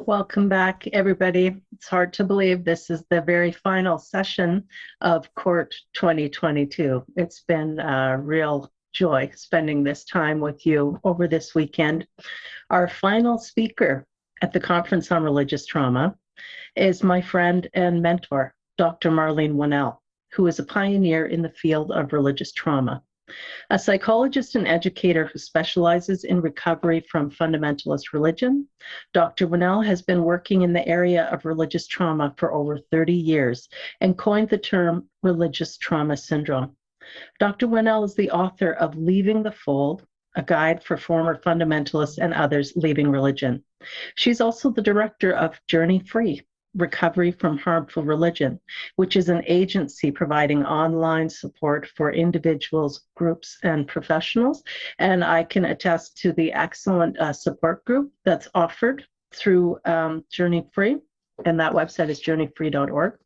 Welcome back, everybody. It's hard to believe this is the very final session of CORT 2022. It's been a real joy spending this time with you over this weekend. Our final speaker at the Conference on Religious Trauma is my friend and mentor, Dr. Marlene Winell, who is a pioneer in the field of religious trauma. A psychologist and educator who specializes in recovery from fundamentalist religion, Dr. Winell has been working in the area of religious trauma for over 30 years and coined the term religious trauma syndrome. Dr. Winell is the author of Leaving the Fold, a guide for former fundamentalists and others leaving religion. She's also the director of Journey Free, Recovery from Harmful Religion, which is an agency providing online support for individuals, groups, and professionals. And I can attest to the excellent support group that's offered through Journey Free, and that website is journeyfree.org.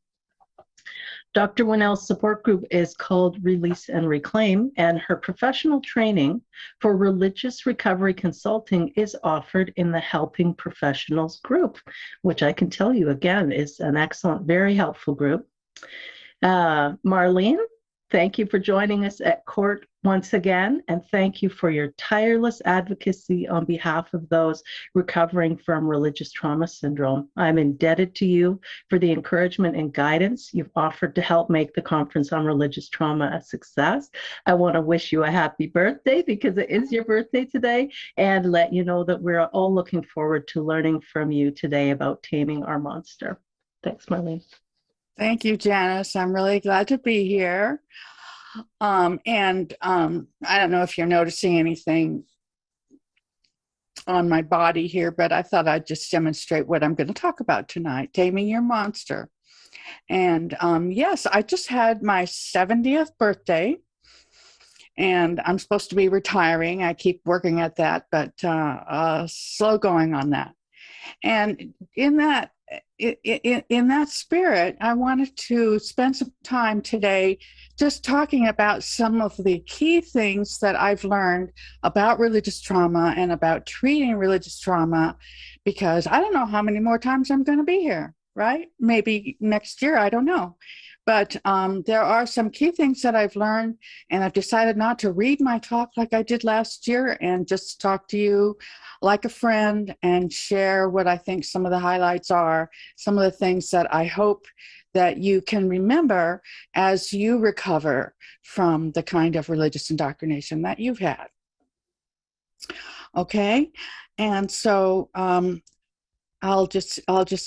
Dr. Winell's support group is called Release and Reclaim, and her professional training for religious recovery consulting is offered in the Helping Professionals group, which I can tell you again is an excellent, very helpful group. Marlene, thank you for joining us at CORT once again, and thank you for your tireless advocacy on behalf of those recovering from religious trauma syndrome. I'm indebted to you for the encouragement and guidance you've offered to help make the Conference on Religious Trauma a success. I want to wish you a happy birthday because it is your birthday today, and let you know that we're all looking forward to learning from you today about taming our monster. Thanks, Marlene. Thank you, Janice. I'm really glad to be here. I don't know if you're noticing anything on my body here, but I thought I'd just demonstrate what I'm going to talk about tonight, taming your monster. And yes, I just had my 70th birthday, and I'm supposed to be retiring. I keep working at that, but slow going on that. And in that spirit, I wanted to spend some time today just talking about some of the key things that I've learned about religious trauma and about treating religious trauma, because I don't know how many more times I'm going to be here, right? Maybe next year, I don't know. But there are some key things that I've learned, and I've decided not to read my talk like I did last year and just talk to you like a friend and share what I think some of the highlights are, some of the things that I hope that you can remember as you recover from the kind of religious indoctrination that you've had. Okay, and so I'll just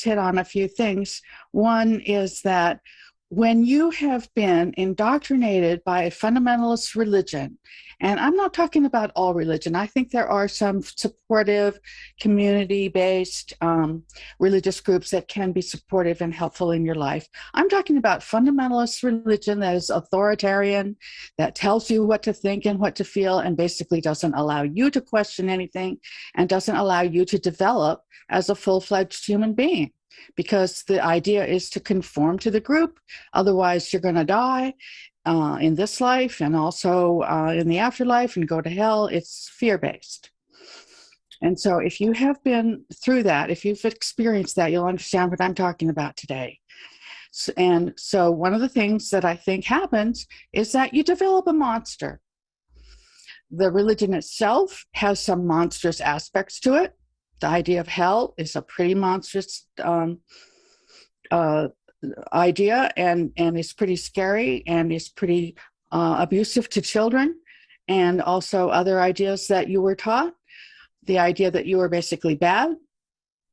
hit on a few things. One is that when you have been indoctrinated by a fundamentalist religion, and I'm not talking about all religion, I think there are some supportive, community-based religious groups that can be supportive and helpful in your life. I'm talking about fundamentalist religion that is authoritarian, that tells you what to think and what to feel, and basically doesn't allow you to question anything and doesn't allow you to develop as a full-fledged human being. Because the idea is to conform to the group, otherwise you're going to die in this life and also in the afterlife and go to hell. It's fear-based. And so if you have been through that, if you've experienced that, you'll understand what I'm talking about today. And so one of the things that I think happens is that you develop a monster. The religion itself has some monstrous aspects to it. The idea of hell is a pretty monstrous idea, and is pretty scary, and is pretty abusive to children, and also other ideas that you were taught. The idea that you were basically bad,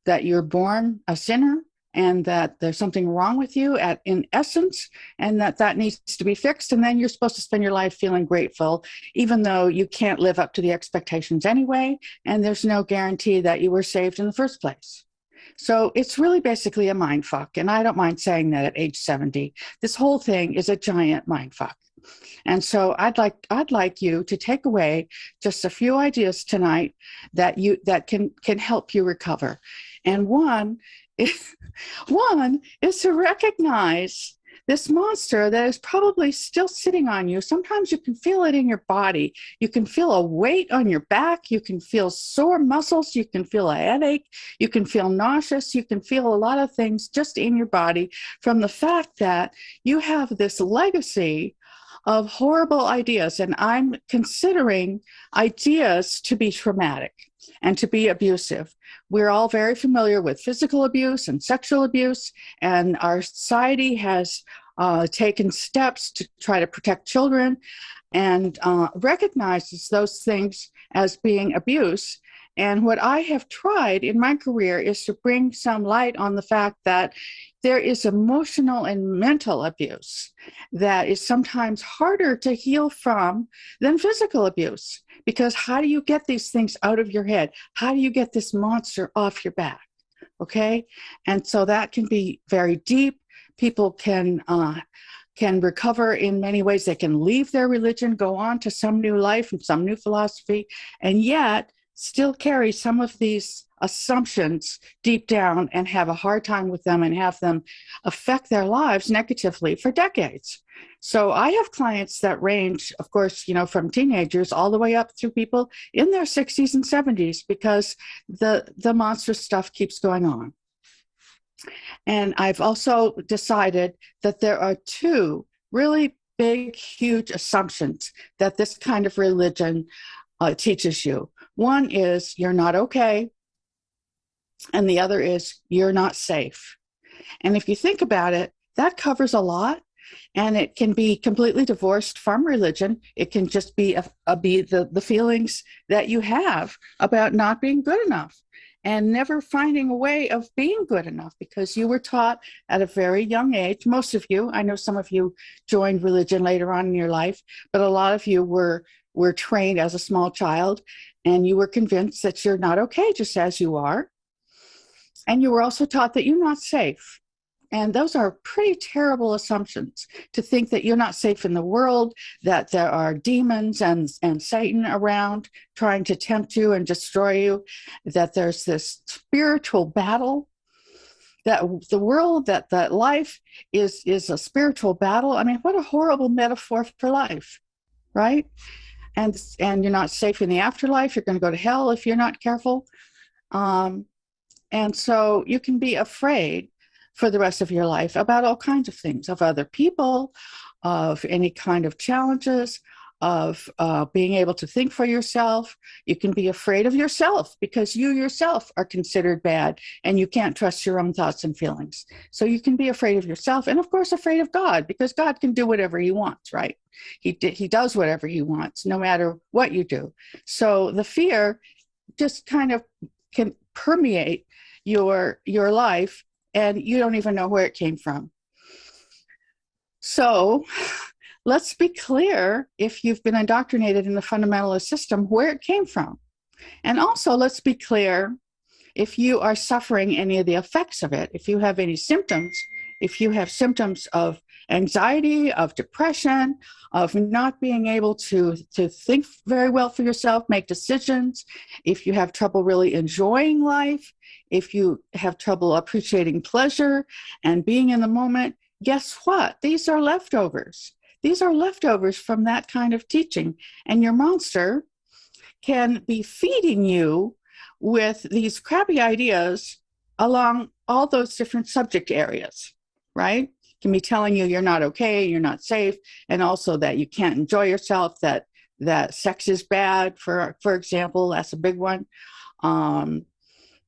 that you're born a sinner, and that there's something wrong with you in essence, and that needs to be fixed, and then you're supposed to spend your life feeling grateful, even though you can't live up to the expectations anyway, and there's no guarantee that you were saved in the first place. So it's really basically a mindfuck, and I don't mind saying that at age 70. This whole thing is a giant mindfuck. And so I'd like you to take away just a few ideas tonight that can help you recover. And one is to recognize this monster that is probably still sitting on you. Sometimes you can feel it in your body. You can feel a weight on your back. You can feel sore muscles. You can feel a headache. You can feel nauseous. You can feel a lot of things just in your body from the fact that you have this legacy of horrible ideas. And I'm considering ideas to be traumatic and to be abusive. We're all very familiar with physical abuse and sexual abuse, and our society has taken steps to try to protect children and recognizes those things as being abuse. And what I have tried in my career is to bring some light on the fact that there is emotional and mental abuse that is sometimes harder to heal from than physical abuse. Because how do you get these things out of your head? How do you get this monster off your back? Okay? And so that can be very deep. People can recover in many ways. They can leave their religion, go on to some new life and some new philosophy, and yet still carry some of these assumptions deep down and have a hard time with them and have them affect their lives negatively for decades. So I have clients that range, of course, from teenagers all the way up through people in their 60s and 70s because the monstrous stuff keeps going on. And I've also decided that there are two really big, huge assumptions that this kind of religion teaches you. One is you're not okay, and the other is you're not safe. And if you think about it, that covers a lot, and it can be completely divorced from religion. It can just be the feelings that you have about not being good enough and never finding a way of being good enough because you were taught at a very young age. Most of you, I know some of you joined religion later on in your life, but a lot of you were trained as a small child, and you were convinced that you're not okay just as you are. And you were also taught that you're not safe. And those are pretty terrible assumptions, to think that you're not safe in the world, that there are demons and Satan around trying to tempt you and destroy you, that there's this spiritual battle, that the world, that life is a spiritual battle. I mean, what a horrible metaphor for life, right? And you're not safe in the afterlife. You're going to go to hell if you're not careful. And so you can be afraid for the rest of your life about all kinds of things, of other people, of any kind of challenges, of being able to think for yourself. You can be afraid of yourself because you yourself are considered bad and you can't trust your own thoughts and feelings. So you can be afraid of yourself and, of course, afraid of God, because God can do whatever he wants, right? He does whatever he wants, no matter what you do. So the fear just kind of can permeate your life, and you don't even know where it came from. So let's be clear, if you've been indoctrinated in the fundamentalist system, where it came from. And also let's be clear, if you are suffering any of the effects of it, if you have any symptoms, if you have symptoms of anxiety, of depression, of not being able to think very well for yourself, make decisions, if you have trouble really enjoying life, if you have trouble appreciating pleasure and being in the moment, guess what? These are leftovers. These are leftovers from that kind of teaching. And your monster can be feeding you with these crappy ideas along all those different subject areas, right? Can be telling you you're not okay, you're not safe, and also that you can't enjoy yourself, that sex is bad, for example, that's a big one.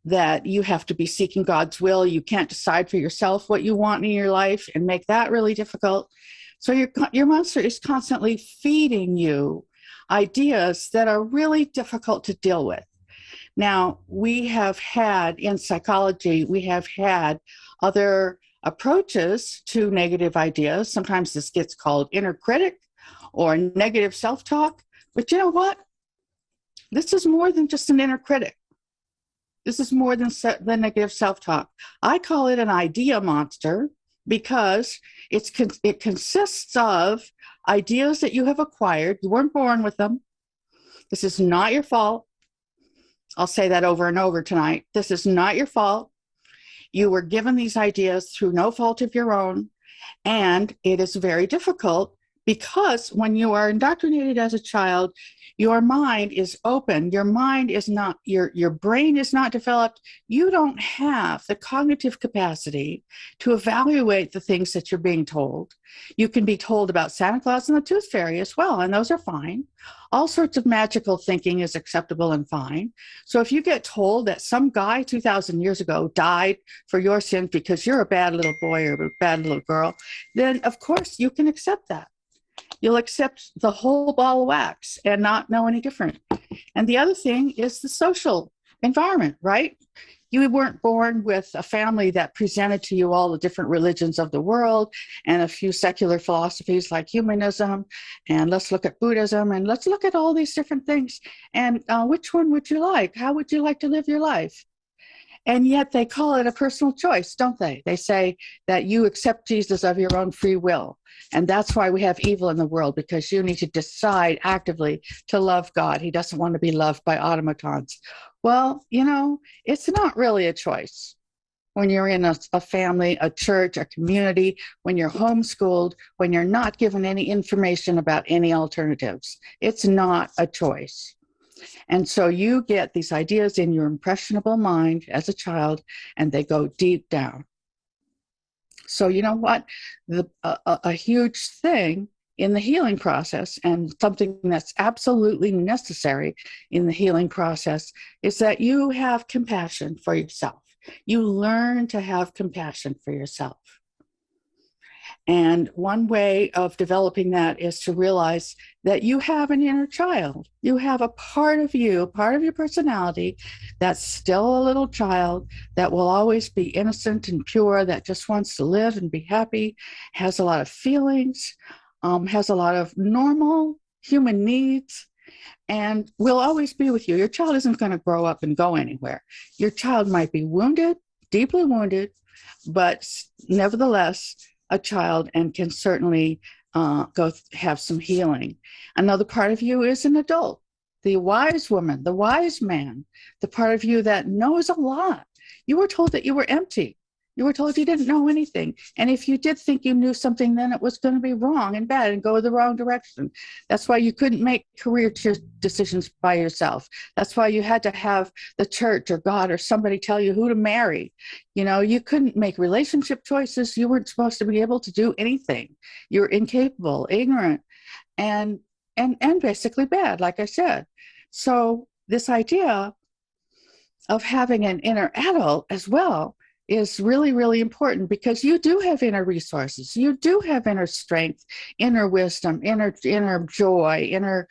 That you have to be seeking God's will. You can't decide for yourself what you want in your life and make that really difficult. So your monster is constantly feeding you ideas that are really difficult to deal with. Now, we have had, in psychology, we have had other approaches to negative ideas. Sometimes this gets called inner critic or negative self-talk. But you know what? This is more than just an inner critic. This is more than negative self-talk. I call it an idea monster because it consists of ideas that you have acquired. You weren't born with them. This is not your fault. I'll say that over and over tonight. This is not your fault. You were given these ideas through no fault of your own, And it is very difficult because when you are indoctrinated as a child, your mind is open. Your mind is not, your brain is not developed. You don't have the cognitive capacity to evaluate the things that you're being told. You can be told about Santa Claus and the Tooth Fairy as well, and those are fine. All sorts of magical thinking is acceptable and fine. So if you get told that some guy 2,000 years ago died for your sins because you're a bad little boy or a bad little girl, then of course you can accept that. You'll accept the whole ball of wax and not know any different. And the other thing is the social environment, right? You weren't born with a family that presented to you all the different religions of the world and a few secular philosophies like humanism, and let's look at Buddhism, and let's look at all these different things. And which one would you like? How would you like to live your life? And yet they call it a personal choice, don't they? They say that you accept Jesus of your own free will. And that's why we have evil in the world, because you need to decide actively to love God. He doesn't want to be loved by automatons. Well, you know, it's not really a choice. When you're in a family, a church, a community, when you're homeschooled, when you're not given any information about any alternatives, it's not a choice. And so you get these ideas in your impressionable mind as a child, and they go deep down. So you know what? A huge thing in the healing process, and something that's absolutely necessary in the healing process, is that you have compassion for yourself. You learn to have compassion for yourself. And one way of developing that is to realize that you have an inner child. You have a part of you, part of your personality that's still a little child, that will always be innocent and pure, that just wants to live and be happy, has a lot of feelings, has a lot of normal human needs, and will always be with you. Your child isn't going to grow up and go anywhere. Your child might be wounded, deeply wounded, but nevertheless, a child, and can certainly go have some healing. Another part of you is an adult, the wise woman, the wise man, the part of you that knows a lot. You were told that you were empty. You were told you didn't know anything. And if you did think you knew something, then it was going to be wrong and bad and go the wrong direction. That's why you couldn't make career decisions by yourself. That's why you had to have the church or God or somebody tell you who to marry. You know, you couldn't make relationship choices. You weren't supposed to be able to do anything. You're incapable, ignorant, and basically bad, like I said. So this idea of having an inner adult as well is really, really important, because you do have inner resources. You do have inner strength, inner wisdom, inner joy, inner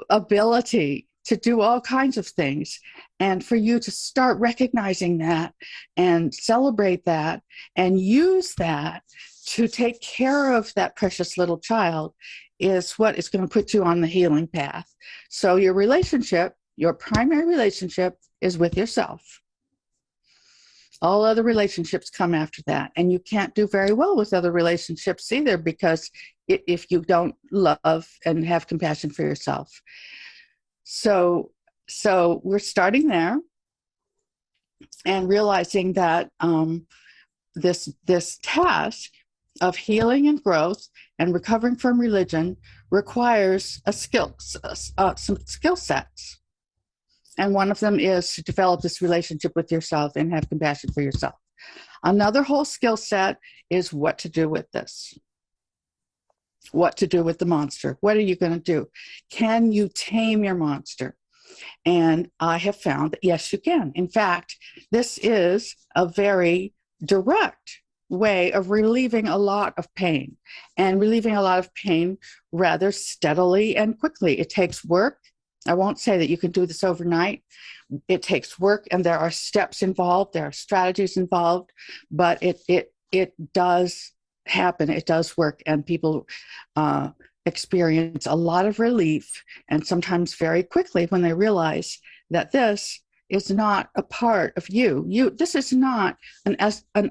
ability to do all kinds of things. And for you to start recognizing that and celebrate that and use that to take care of that precious little child is what is going to put you on the healing path. So your relationship, your primary relationship, is with yourself. All other relationships come after that. And you can't do very well with other relationships either, because if you don't love and have compassion for yourself. So we're starting there and realizing that this task of healing and growth and recovering from religion requires some skill sets. And one of them is to develop this relationship with yourself and have compassion for yourself. Another whole skill set is what to do with this. What to do with the monster. What are you going to do? Can you tame your monster? And I have found that yes, you can. In fact, this is a very direct way of relieving a lot of pain, and relieving a lot of pain rather steadily and quickly. It takes work. I won't say that you can do this overnight. It takes work, and there are steps involved, there are strategies involved, but it does happen. It does work, and people experience a lot of relief, and sometimes very quickly, when they realize that this is not a part of you. This is not an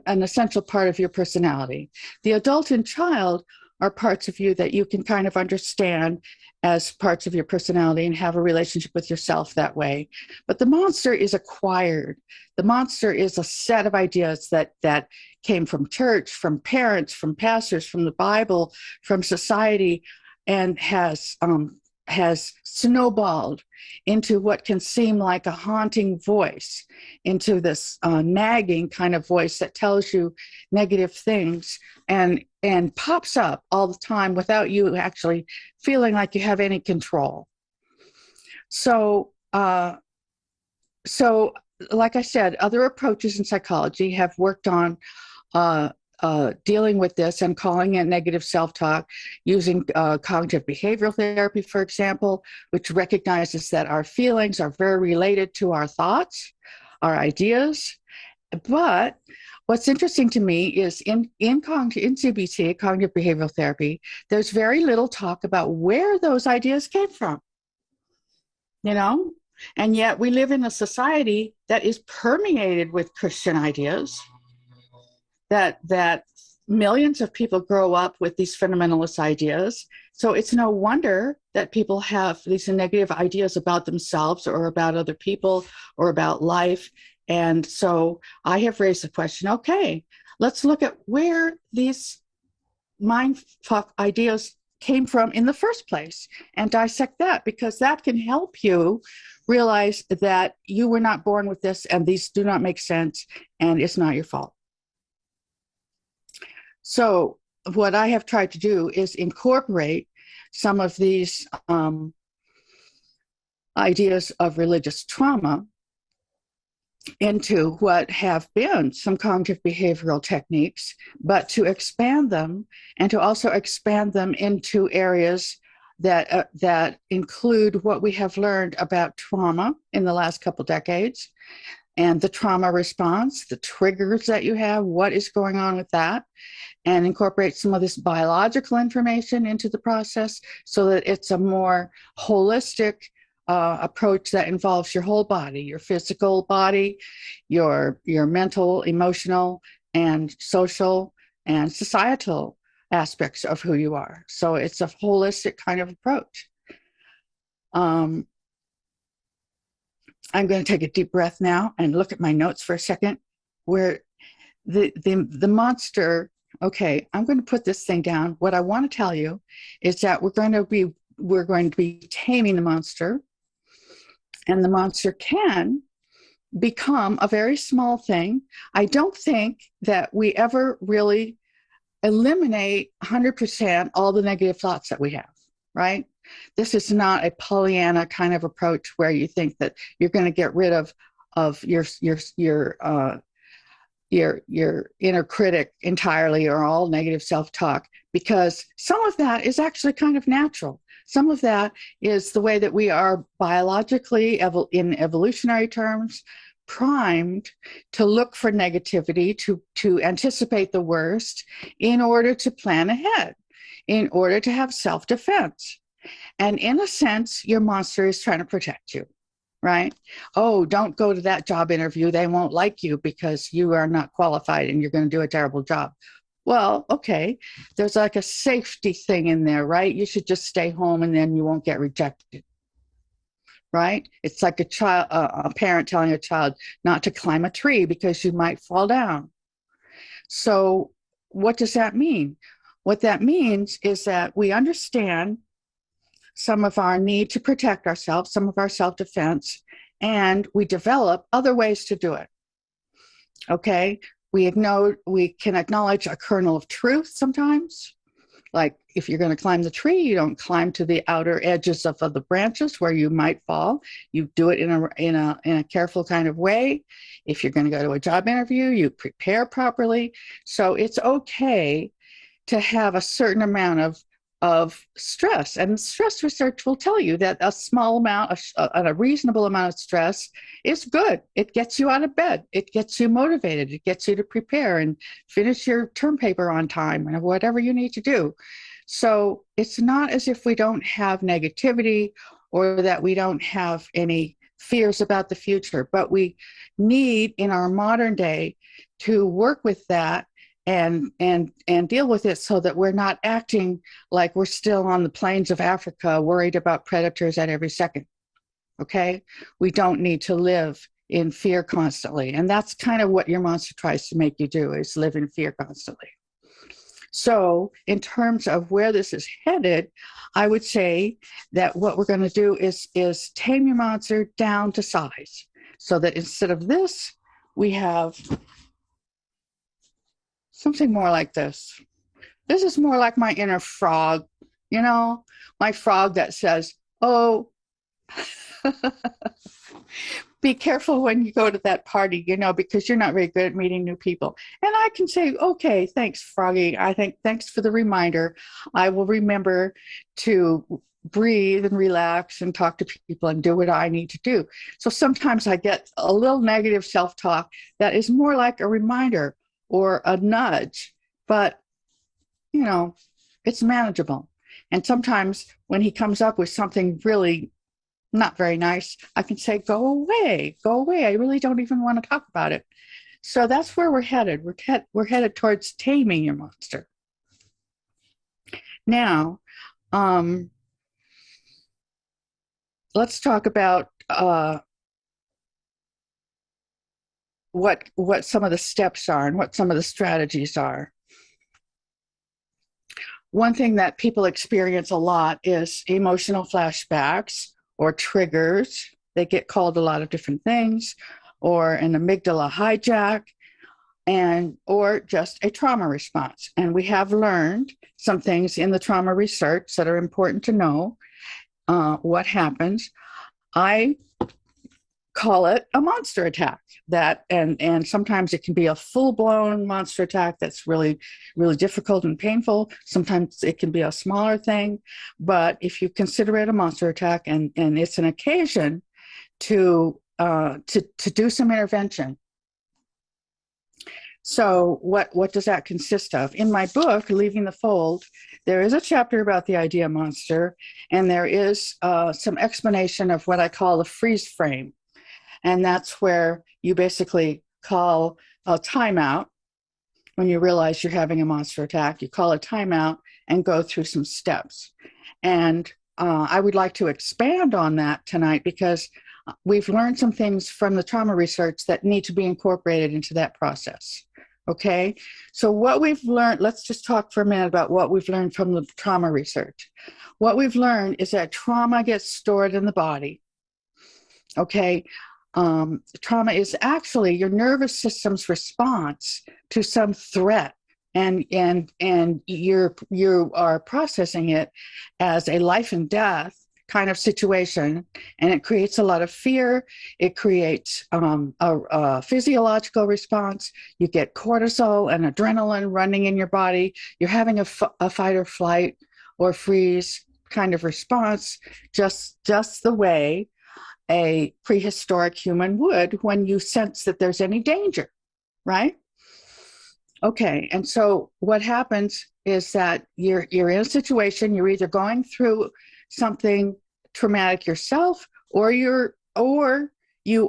essential part of your personality. The adult and child are parts of you that you can kind of understand as parts of your personality and have a relationship with yourself that way. But the monster is acquired. The monster is a set of ideas that came from church, from parents, from pastors, from the Bible, from society, and has snowballed into what can seem like a haunting voice, into this nagging kind of voice that tells you negative things and pops up all the time without you actually feeling like you have any control. So like I said, other approaches in psychology have worked on dealing with this and calling it negative self-talk, using cognitive behavioral therapy, for example, which recognizes that our feelings are very related to our thoughts, our ideas. But what's interesting to me is in CBT, cognitive behavioral therapy, there's very little talk about where those ideas came from, you know? And yet we live in a society that is permeated with Christian ideas, that millions of people grow up with these fundamentalist ideas. So it's no wonder that people have these negative ideas about themselves or about other people or about life. And so I have raised the question, okay, let's look at where these mindfuck ideas came from in the first place and dissect that, because that can help you realize that you were not born with this and these do not make sense and it's not your fault. So what I have tried to do is incorporate some of these ideas of religious trauma into what have been some cognitive behavioral techniques, but to expand them and to also expand them into areas that include what we have learned about trauma in the last couple decades and the trauma response, the triggers that you have, what is going on with that, and incorporate some of this biological information into the process so that it's a more holistic approach that involves your whole body, your physical body, your mental, emotional, and social and societal aspects of who you are. So it's a holistic kind of approach. I'm going to take a deep breath now and look at my notes for a second, where the monster. Okay, I'm going to put this thing down. What I want to tell you is that we're going to be taming the monster, and the monster can become a very small thing. I don't think that we ever really eliminate 100% all the negative thoughts that we have, right? This is not a Pollyanna kind of approach where you think that you're going to get rid of your inner critic entirely or all negative self-talk, because some of that is actually kind of natural. Some of that is the way that we are biologically, in evolutionary terms, primed to look for negativity, to anticipate the worst in order to plan ahead, in order to have self-defense. And in a sense, your monster is trying to protect you, right? Oh, don't go to that job interview. They won't like you because you are not qualified and you're going to do a terrible job. Well, okay, there's like a safety thing in there, right? You should just stay home and then you won't get rejected, right? It's like a parent telling a child not to climb a tree because you might fall down. So what does that mean? What that means is that we understand some of our need to protect ourselves, some of our self-defense, and we develop other ways to do it. Okay? We can acknowledge a kernel of truth sometimes. Like if you're going to climb the tree, you don't climb to the outer edges of the branches where you might fall. You do it in a careful kind of way. If you're going to go to a job interview, you prepare properly. So it's okay to have a certain amount of stress. And stress research will tell you that a small amount, a reasonable amount of stress is good. It gets you out of bed. It gets you motivated. It gets you to prepare and finish your term paper on time and whatever you need to do. So it's not as if we don't have negativity or that we don't have any fears about the future, but we need in our modern day to work with that and deal with it so that we're not acting like we're still on the plains of Africa, worried about predators at every second. Okay? We don't need to live in fear constantly. And that's kind of what your monster tries to make you do, is live in fear constantly. So in terms of where this is headed, I would say that what we're going to do is tame your monster down to size, so that instead of this, we have something more like this. This is more like my inner frog, you know, my frog that says, oh, be careful when you go to that party, you know, because you're not very good at meeting new people. And I can say, okay, thanks, Froggy. I think thanks for the reminder. I will remember to breathe and relax and talk to people and do what I need to do. So sometimes I get a little negative self-talk that is more like a reminder or a nudge, but, you know, it's manageable. And sometimes when he comes up with something really not very nice, I can say, go away, go away. I really don't even want to talk about it. So that's where we're headed. We're headed towards taming your monster. Now, let's talk about what some of the steps are and what some of the strategies are. One thing that people experience a lot is emotional flashbacks or triggers. They get called a lot of different things, or an amygdala hijack, or just a trauma response. And we have learned some things in the trauma research that are important to know what happens. I call it a monster attack. And sometimes it can be a full-blown monster attack that's really, really difficult and painful. Sometimes it can be a smaller thing, but if you consider it a monster attack, and it's an occasion to do some intervention. So what does that consist of? In my book, Leaving the Fold, there is a chapter about the idea monster, and there is some explanation of what I call the freeze frame. And that's where you basically call a timeout. When you realize you're having a monster attack, you call a timeout and go through some steps. And I would like to expand on that tonight, because we've learned some things from the trauma research that need to be incorporated into that process. Okay, so what we've learned, let's just talk for a minute about what we've learned from the trauma research. What we've learned is that trauma gets stored in the body. Okay, trauma is actually your nervous system's response to some threat, and you are processing it as a life and death kind of situation, and it creates a lot of fear. It creates a physiological response. You get cortisol and adrenaline running in your body. You're having a fight or flight or freeze kind of response, just the way a prehistoric human would when you sense that there's any danger, right? Okay, and so what happens is that you're in a situation, you're either going through something traumatic yourself, or you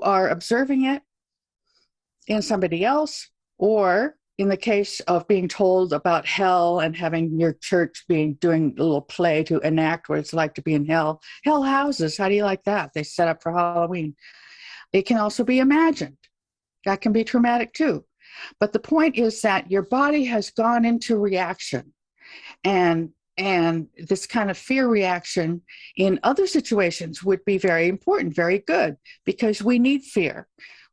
are observing it in somebody else, or in the case of being told about hell and having your church doing a little play to enact what it's like to be in hell. Hell houses, how do you like that? They set up for Halloween. It can also be imagined. That can be traumatic too. But the point is that your body has gone into reaction, and this kind of fear reaction in other situations would be very important, very good, because we need fear.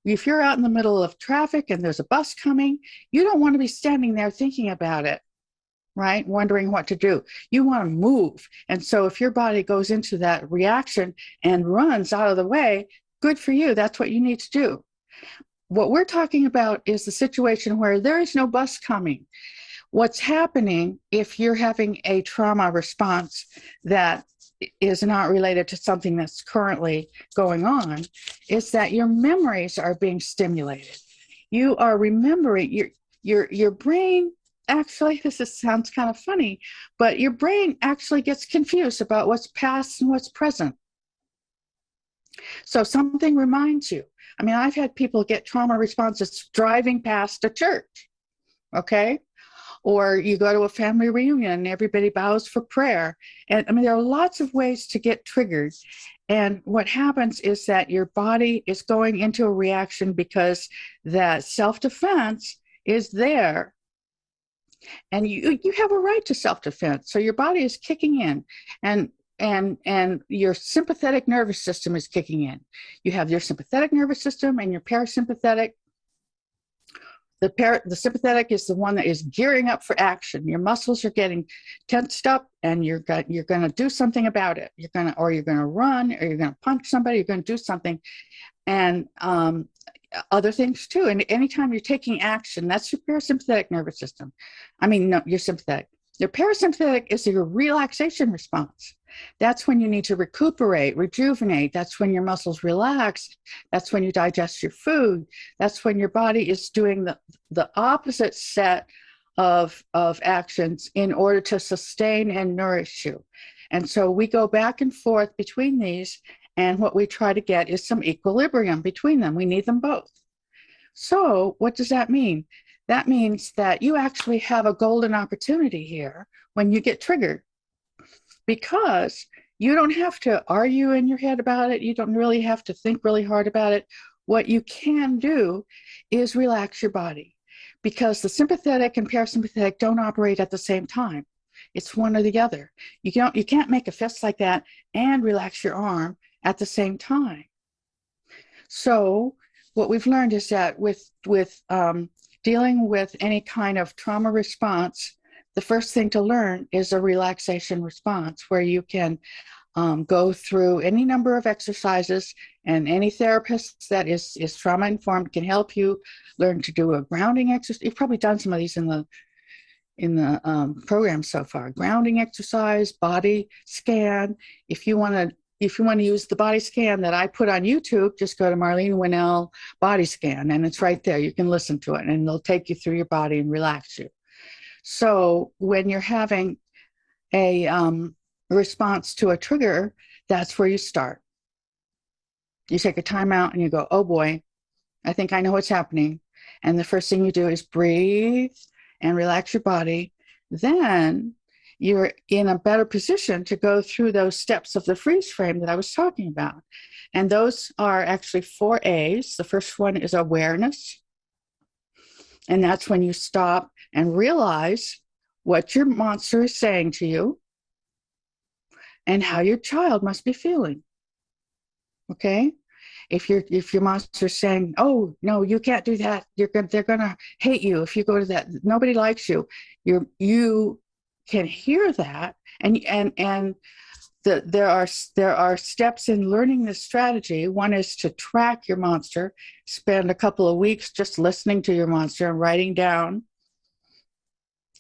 If you're out in the middle of traffic and there's a bus coming, you don't want to be standing there thinking about it, right? Wondering what to do. You want to move. And so if your body goes into that reaction and runs out of the way, good for you. That's what you need to do. What we're talking about is the situation where there is no bus coming. What's happening if you're having a trauma response that is not related to something that's currently going on is that your memories are being stimulated. You are remembering, your brain actually, sounds kind of funny, but your brain actually gets confused about what's past and what's present. So something reminds you. I mean, I've had people get trauma responses driving past a church. Okay, Or you go to a family reunion and everybody bows for prayer. And I mean, there are lots of ways to get triggered. And what happens is that your body is going into a reaction because that self-defense is there. And you have a right to self-defense. So your body is kicking in, and your sympathetic nervous system is kicking in. You have your sympathetic nervous system and your parasympathetic. The sympathetic is the one that is gearing up for action. Your muscles are getting tensed up, and you're going to do something about it. You're going to run, or you're going to punch somebody. You're going to do something, and other things too. And anytime you're taking action, that's your parasympathetic nervous system. I mean, no, your sympathetic. Your parasympathetic is your relaxation response. That's when you need to recuperate, rejuvenate. That's when your muscles relax. That's when you digest your food. That's when your body is doing the opposite set of actions in order to sustain and nourish you. And so we go back and forth between these, and what we try to get is some equilibrium between them. We need them both. So what does that mean? That means that you actually have a golden opportunity here when you get triggered, because you don't have to argue in your head about it. You don't really have to think really hard about it. What you can do is relax your body, because the sympathetic and parasympathetic don't operate at the same time. It's one or the other. You can't make a fist like that and relax your arm at the same time. So what we've learned is that with dealing with any kind of trauma response, the first thing to learn is a relaxation response, where you can go through any number of exercises, and any therapist that is trauma informed can help you learn to do a grounding exercise. You've probably done some of these in the program so far. Grounding exercise, body scan. If you want to use the body scan that I put on YouTube, just go to Marlene Winell body scan, and it's right there. You can listen to it, and it'll take you through your body and relax you. So when you're having a response to a trigger, that's where you start. You take a time out and you go, oh boy, I think I know what's happening. And the first thing you do is breathe and relax your body. Then you're in a better position to go through those steps of the freeze frame that I was talking about. And those are actually 4 A's. The first one is awareness. And that's when you stop and realize what your monster is saying to you and how your child must be feeling. Okay? If your monster is saying, oh, no, you can't do that. They're going to hate you if you go to that. Nobody likes you. You can hear that. And there are steps in learning this strategy. One is to track your monster, spend a couple of weeks just listening to your monster and writing down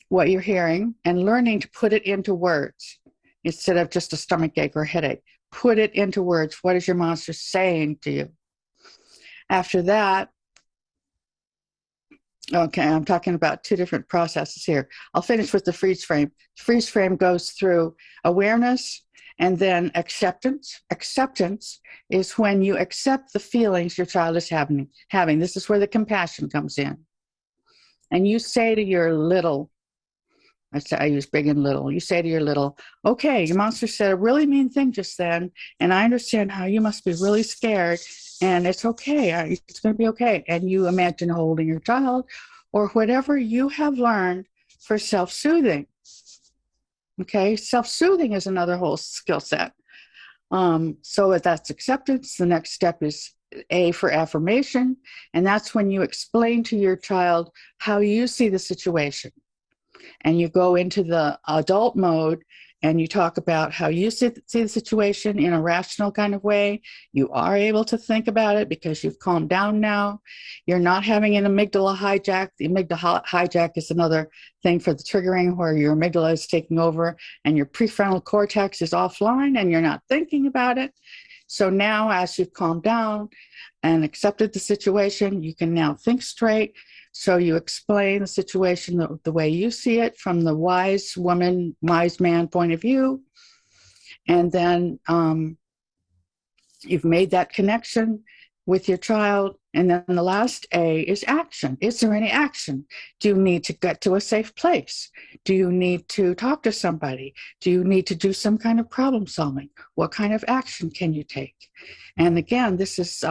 what you're hearing and learning to put it into words instead of just a stomach ache or headache. Put it into words. What is your monster saying to you? After that, okay, I'm talking about 2 different processes here. I'll finish with the freeze frame. Freeze frame goes through awareness and then acceptance. Acceptance is when you accept the feelings your child is having. This is where the compassion comes in. And you say to your little, I use big and little. You say to your little, okay, your monster said a really mean thing just then, and I understand how you must be really scared, and it's okay. It's going to be okay. And you imagine holding your child or whatever you have learned for self-soothing. Okay, self-soothing is another whole skill set. So that's acceptance. The next step is A for affirmation, and that's when you explain to your child how you see the situation. And you go into the adult mode and you talk about how you see the situation in a rational kind of way. You are able to think about it because you've calmed down now. You're not having an amygdala hijack. The amygdala hijack is another thing for the triggering, where your amygdala is taking over and your prefrontal cortex is offline and you're not thinking about it. So now, as you've calmed down and accepted the situation, you can now think straight. So you explain the situation the way you see it from the wise woman, wise man point of view. And then you've made that connection with your child. And then the last A is action. Is there any action? Do you need to get to a safe place? Do you need to talk to somebody? Do you need to do some kind of problem solving? What kind of action can you take? And again, this is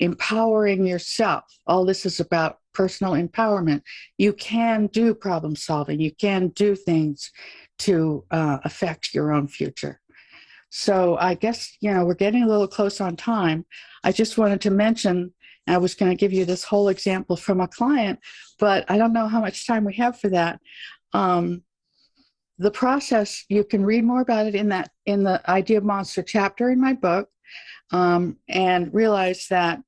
empowering yourself. All this is about personal empowerment. You can do problem solving. You can do things to affect your own future. So I guess, we're getting a little close on time. I just wanted to mention, I was going to give you this whole example from a client, but I don't know how much time we have for that. The process, you can read more about it in the Idea Monster chapter in my book, and realize that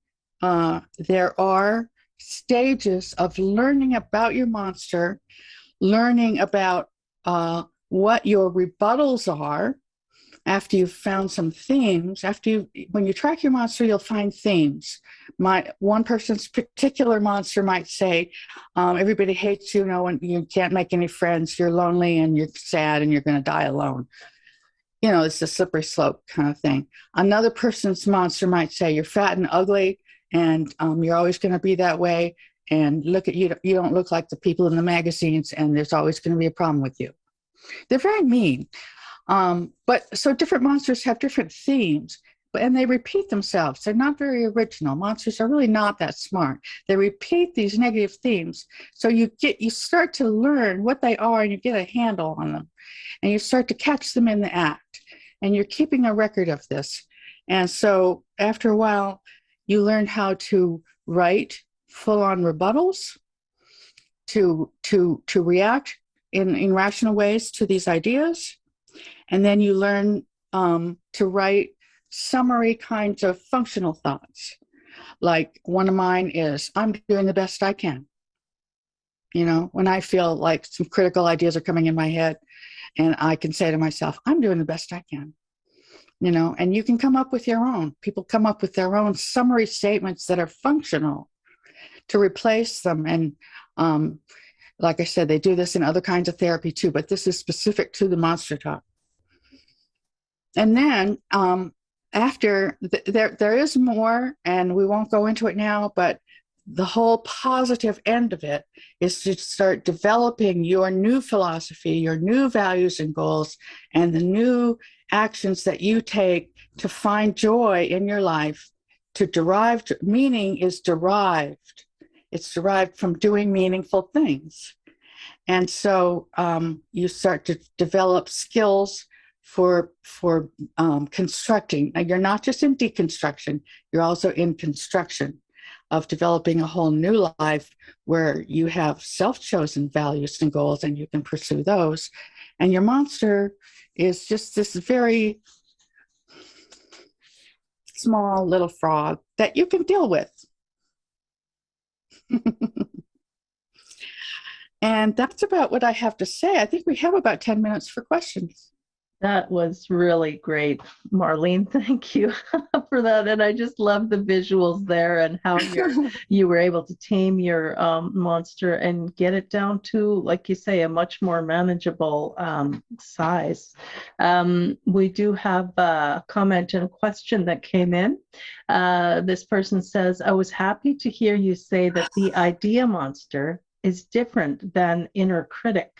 there are stages of learning about your monster, learning about what your rebuttals are. After you've found some themes, when you track your monster, you'll find themes. One person's particular monster might say, everybody hates you, you can't make any friends, you're lonely and you're sad and you're going to die alone. It's a slippery slope kind of thing. Another person's monster might say, you're fat and ugly and you're always going to be that way. And look at you, you don't look like the people in the magazines and there's always going to be a problem with you. They're very mean. But so different monsters have different themes, and they repeat themselves. They're not very original. Monsters are really not that smart. They repeat these negative themes. So you start to learn what they are and you get a handle on them and you start to catch them in the act and you're keeping a record of this. And so after a while, you learn how to write full-on rebuttals, to react in rational ways to these ideas. And then you learn to write summary kinds of functional thoughts. Like one of mine is, I'm doing the best I can. When I feel like some critical ideas are coming in my head and I can say to myself, I'm doing the best I can. And you can come up with your own. People come up with their own summary statements that are functional to replace them. And like I said, they do this in other kinds of therapy too, but this is specific to the monster talk. And then after, there is more, and we won't go into it now, but the whole positive end of it is to start developing your new philosophy, your new values and goals, and the new actions that you take to find joy in your life. Meaning is derived. It's derived from doing meaningful things. And so you start to develop skills for constructing. Now, you're not just in deconstruction, you're also in construction of developing a whole new life where you have self-chosen values and goals and you can pursue those. And your monster is just this very small little frog that you can deal with. And that's about what I have to say. I think we have about 10 minutes for questions. That was really great, Marlene. Thank you for that. And I just love the visuals there and how you were able to tame your monster and get it down to, like you say, a much more manageable size. We do have a comment and a question that came in. This person says, I was happy to hear you say that the idea monster is different than inner critic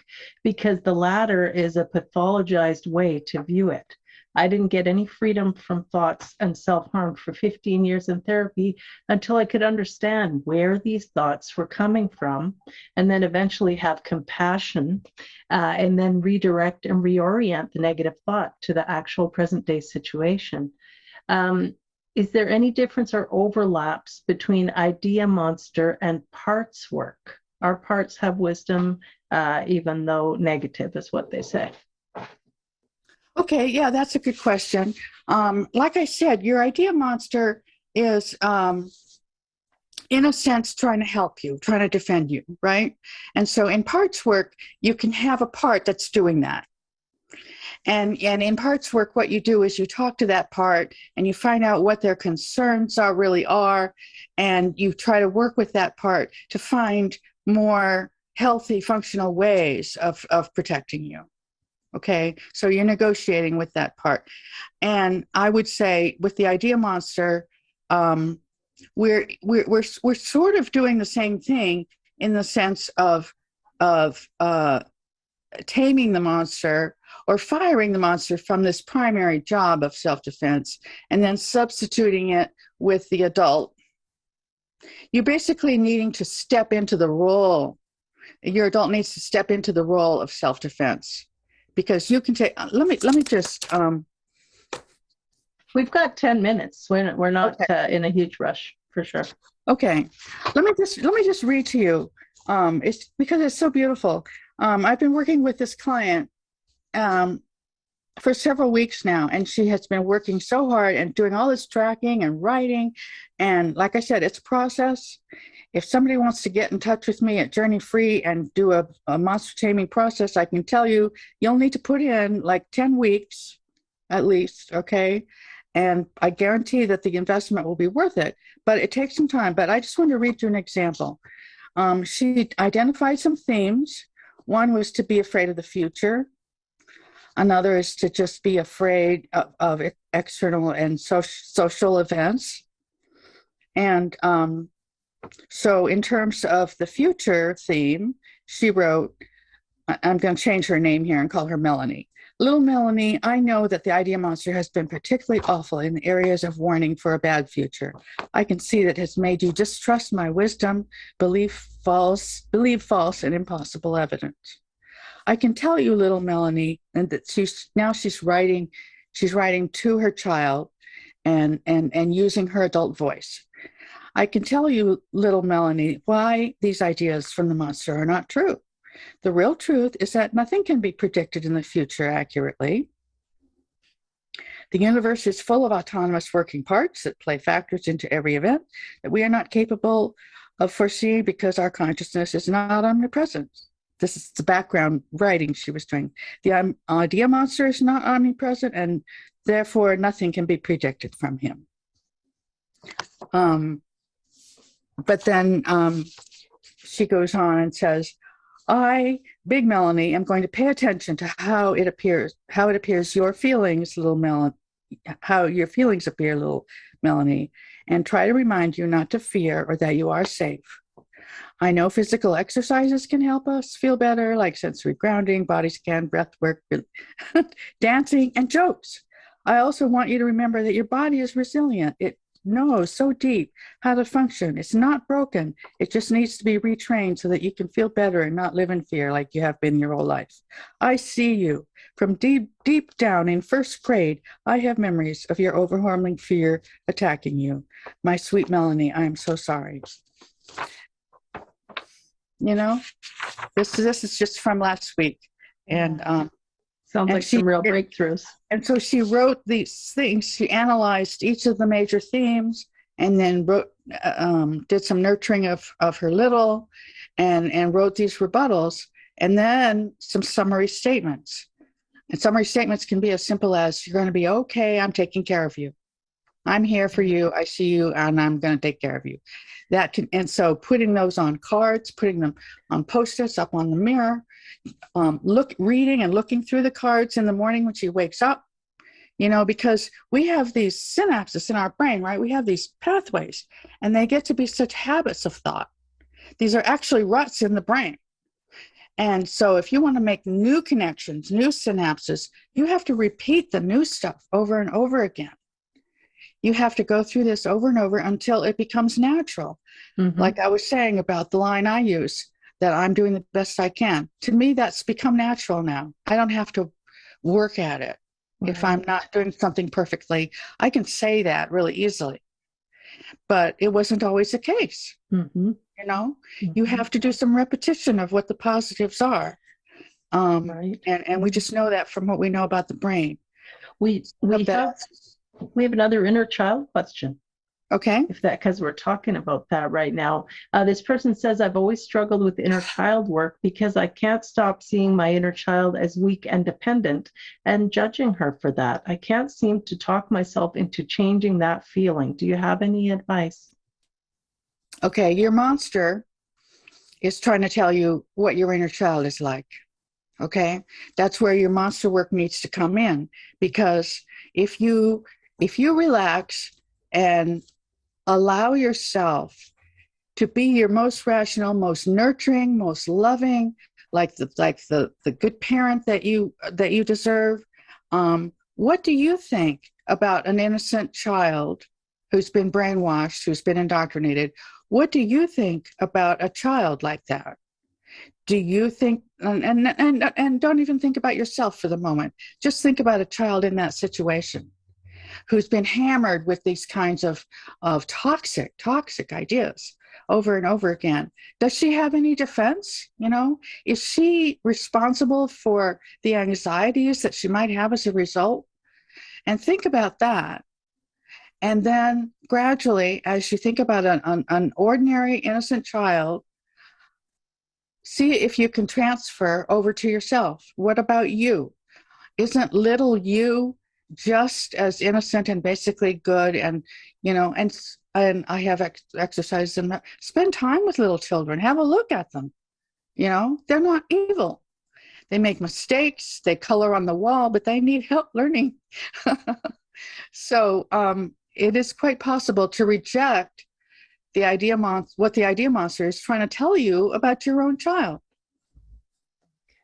because the latter is a pathologized way to view it. I didn't get any freedom from thoughts and self-harm for 15 years in therapy until I could understand where these thoughts were coming from and then eventually have compassion and then redirect and reorient the negative thought to the actual present day situation. Is there any difference or overlaps between idea monster and parts work? Our parts have wisdom, even though negative is what they say. Okay, yeah, that's a good question. Like I said, your idea monster is, in a sense, trying to help you, trying to defend you, right? And so in parts work, you can have a part that's doing that. And in parts work, what you do is you talk to that part and you find out what their concerns really are, and you try to work with that part to find more healthy, functional ways of protecting you. Okay, so you're negotiating with that part. And I would say with the idea monster, we're sort of doing the same thing in the sense of taming the monster or firing the monster from this primary job of self-defense and then substituting it with the adult. You're basically needing to step into the role. Your adult needs to step into the role of self-defense, because you can take, let me just, We've got 10 minutes. We're not in a huge rush, for sure. okay. Let me just read to you. It's because it's so beautiful. I've been working with this client for several weeks now, and she has been working so hard and doing all this tracking and writing. And like I said, it's a process. If somebody wants to get in touch with me at Journey Free and do a monster taming process, I can tell you, you'll need to put in like 10 weeks at least, okay? And I guarantee that the investment will be worth it, but it takes some time. But I just want to read you an example. She identified some themes. One was to be afraid of the future. Another is to just be afraid of external and social events. And so in terms of the future theme, she wrote, I'm going to change her name here and call her Melanie. Little Melanie, I know that the idea monster has been particularly awful in the areas of warning for a bad future. I can see that it has made you distrust my wisdom, believe false and impossible evidence. I can tell you, little Melanie, and that she's writing to her child and using her adult voice. I can tell you, little Melanie, why these ideas from the monster are not true. The real truth is that nothing can be predicted in the future accurately. The universe is full of autonomous working parts that play factors into every event that we are not capable of foreseeing because our consciousness is not omnipresent. This is the background writing she was doing. The idea monster is not omnipresent, and therefore nothing can be predicted from him. But then she goes on and says, I, Big Melanie, am going to pay attention to how it appears your feelings, little Melanie, how your feelings appear, little Melanie, and try to remind you not to fear or that you are safe. I know physical exercises can help us feel better, like sensory grounding, body scan, breath work, dancing, and jokes. I also want you to remember that your body is resilient. It knows so deep how to function. It's not broken. It just needs to be retrained so that you can feel better and not live in fear like you have been your whole life. I see you. From deep down in first grade, I have memories of your overwhelming fear attacking you. My sweet Melanie, I am so sorry. You know, this is just from last week. And sounds like some real breakthroughs. And so she wrote these things. She analyzed each of the major themes and then did some nurturing of her little and wrote these rebuttals and then some summary statements. And summary statements can be as simple as, you're going to be okay, I'm taking care of you. I'm here for you, I see you, and I'm going to take care of you. And so putting those on cards, putting them on Post-its up on the mirror, reading and looking through the cards in the morning when she wakes up, you know, because we have these synapses in our brain, right? We have these pathways, and they get to be such habits of thought. These are actually ruts in the brain. And so if you want to make new connections, new synapses, you have to repeat the new stuff over and over again. You have to go through this over and over until it becomes natural. Mm-hmm. Like I was saying about the line I use, that I'm doing the best I can. To me, that's become natural now. I don't have to work at it. Right. If I'm not doing something perfectly, I can say that really easily. But it wasn't always the case. Mm-hmm. You know, you have to do some repetition of what the positives are. Right. And we just know that from what we know about the brain. We have another inner child question. Okay. Because we're talking about that right now. This person says, I've always struggled with inner child work because I can't stop seeing my inner child as weak and dependent and judging her for that. I can't seem to talk myself into changing that feeling. Do you have any advice? Okay, your monster is trying to tell you what your inner child is like. Okay, that's where your monster work needs to come in, because if you relax and allow yourself to be your most rational, most nurturing, most loving, like the good parent that you deserve. What do you think about an innocent child who's been brainwashed, who's been indoctrinated? What do you think about a child like that? Do you think, and don't even think about yourself for the moment, just think about a child in that situation who's been hammered with these kinds of toxic ideas over and over again. Does she have any defense? You know, is she responsible for the anxieties that she might have as a result? And think about that. And then gradually, as you think about an ordinary innocent child, see if you can transfer over to yourself. What about you? Isn't little you just as innocent and basically good? And and I have exercised them. Spend time with little children. Have a look at them. They're not evil. They make mistakes. They color on the wall, but they need help learning. So it is quite possible to reject what the idea monster is trying to tell you about your own child.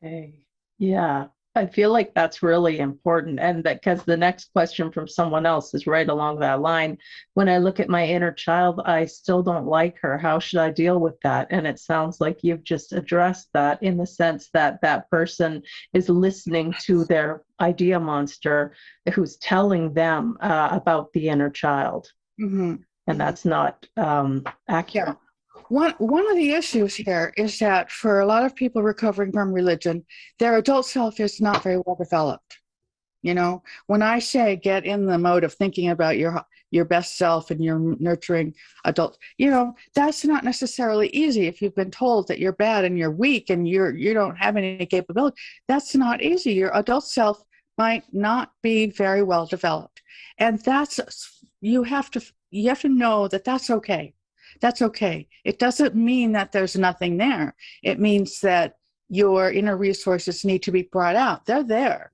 Okay. Yeah. I feel like that's really important. And that because the next question from someone else is right along that line. When I look at my inner child, I still don't like her. How should I deal with that? And it sounds like you've just addressed that in the sense that that person is listening to their idea monster who's telling them about the inner child. Mm-hmm. And that's not accurate. Yeah. One of the issues here is that for a lot of people recovering from religion, their adult self is not very well developed. When I say get in the mode of thinking about your best self and your nurturing adult, that's not necessarily easy. If you've been told that you're bad and you're weak and you don't have any capability, that's not easy. Your adult self might not be very well developed, and you have to know that that's okay. That's okay. It doesn't mean that there's nothing there. It means that your inner resources need to be brought out. They're there.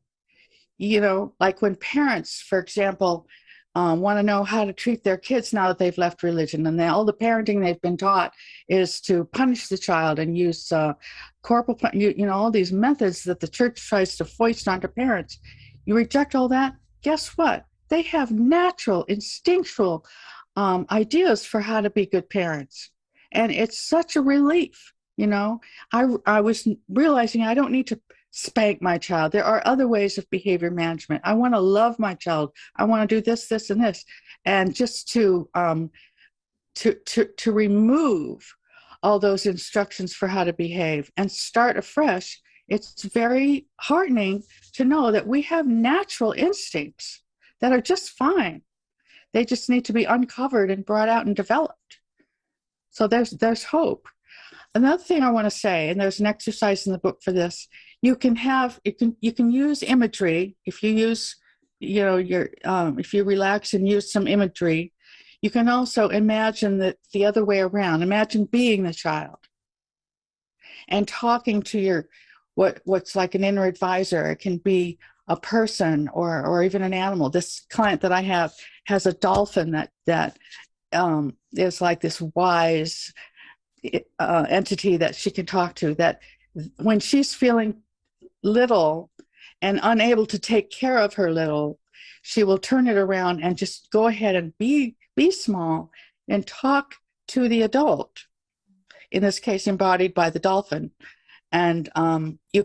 Like when parents, for example, want to know how to treat their kids now that they've left religion, and all the parenting they've been taught is to punish the child and use corporal, all these methods that the church tries to foist onto parents. You reject all that. Guess what? They have natural, instinctual ideas for how to be good parents. And it's such a relief. I was realizing I don't need to spank my child. There are other ways of behavior management. I want to love my child. I want to do this, this, and this. And just to remove all those instructions for how to behave and start afresh, it's very heartening to know that we have natural instincts that are just fine. They just need to be uncovered and brought out and developed. So there's hope. Another thing I want to say, and there's an exercise in the book for this, you can use imagery. If you use, if you relax and use some imagery, you can also imagine that the other way around. Imagine being the child and talking to what's like an inner advisor. It can be a person or even an animal. This client that I have has a dolphin that is like this wise entity that she can talk to, that when she's feeling little and unable to take care of her little, she will turn it around and just go ahead and be small and talk to the adult, in this case embodied by the dolphin. And you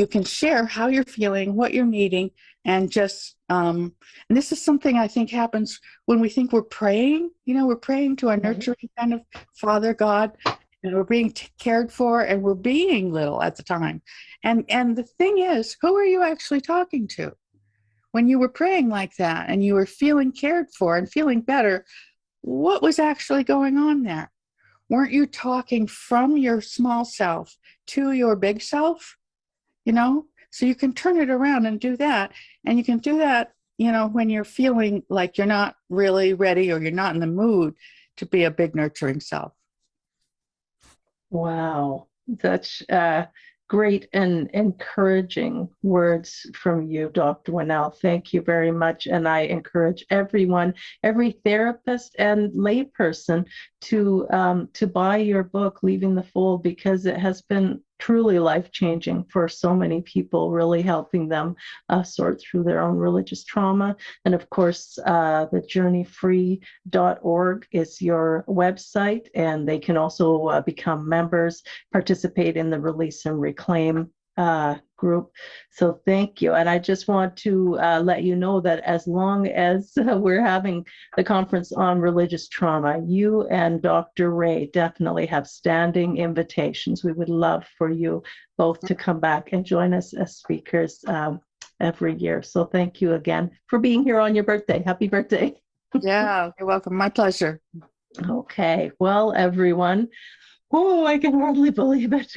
can share how you're feeling, what you're needing, and just, and this is something I think happens when we think we're praying. We're praying to our nurturing kind of Father God, and we're being cared for, and we're being little at the time. And the thing is, who are you actually talking to? When you were praying like that and you were feeling cared for and feeling better, what was actually going on there? Weren't you talking from your small self to your big self? So you can turn it around and do that. And you can do that, when you're feeling like you're not really ready or you're not in the mood to be a big nurturing self. Wow. That's great and encouraging words from you, Dr. Winell. Thank you very much. And I encourage everyone, every therapist and layperson to buy your book, Leaving the Fold, because it has been truly life-changing for so many people, really helping them sort through their own religious trauma. And of course, the journeyfree.org is your website, and they can also become members, participate in the Release and Reclaim group. So thank you. And I just want to let you know that as long as we're having the conference on religious trauma, you and Dr. Ray definitely have standing invitations. We would love for you both to come back and join us as speakers every year. So thank you again for being here on your birthday. Happy birthday. Yeah, you're welcome. My pleasure. Okay. Well, everyone, oh, I can hardly believe it.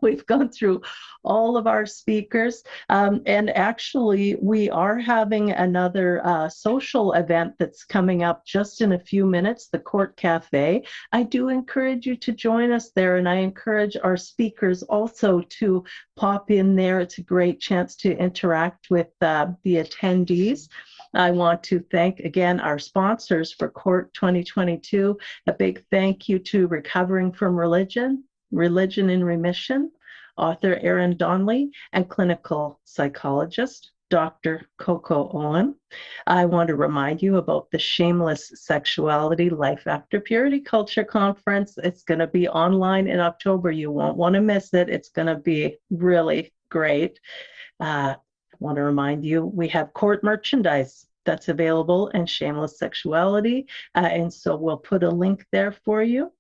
We've gone through all of our speakers. And actually, we are having another social event that's coming up just in a few minutes, the Court Cafe. I do encourage you to join us there, and I encourage our speakers also to pop in there. It's a great chance to interact with the attendees. I want to thank again our sponsors for CORT 2022. A big thank you to Recovering from Religion, Religion in Remission, author Erin Donnelly, and clinical psychologist Dr. Coco Owen. I want to remind you about the Shameless Sexuality Life After Purity Culture Conference. It's going to be online in October. You won't want to miss it. It's going to be really great. I want to remind you, we have CORT merchandise that's available and Shameless Sexuality. And so we'll put a link there for you.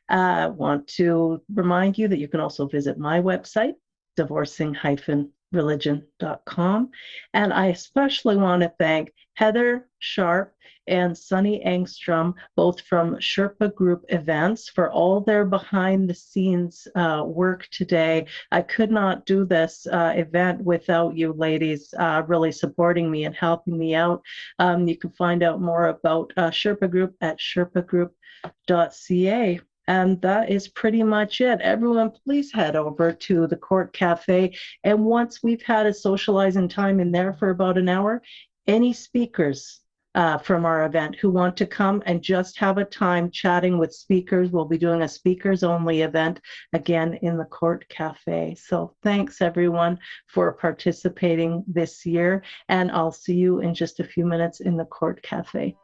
I want to remind you that you can also visit my website, divorcing-religion.com. And I especially want to thank Heather Sharp and Sunny Engstrom, both from Sherpa Group Events, for all their behind-the-scenes work today. I could not do this event without you ladies really supporting me and helping me out. You can find out more about Sherpa Group at sherpagroup.ca. And that is pretty much it. Everyone, please head over to the Court Cafe. And once we've had a socializing time in there for about an hour, any speakers from our event who want to come and just have a time chatting with speakers, we'll be doing a speakers only event again in the Court Cafe. So thanks everyone for participating this year. And I'll see you in just a few minutes in the Court Cafe.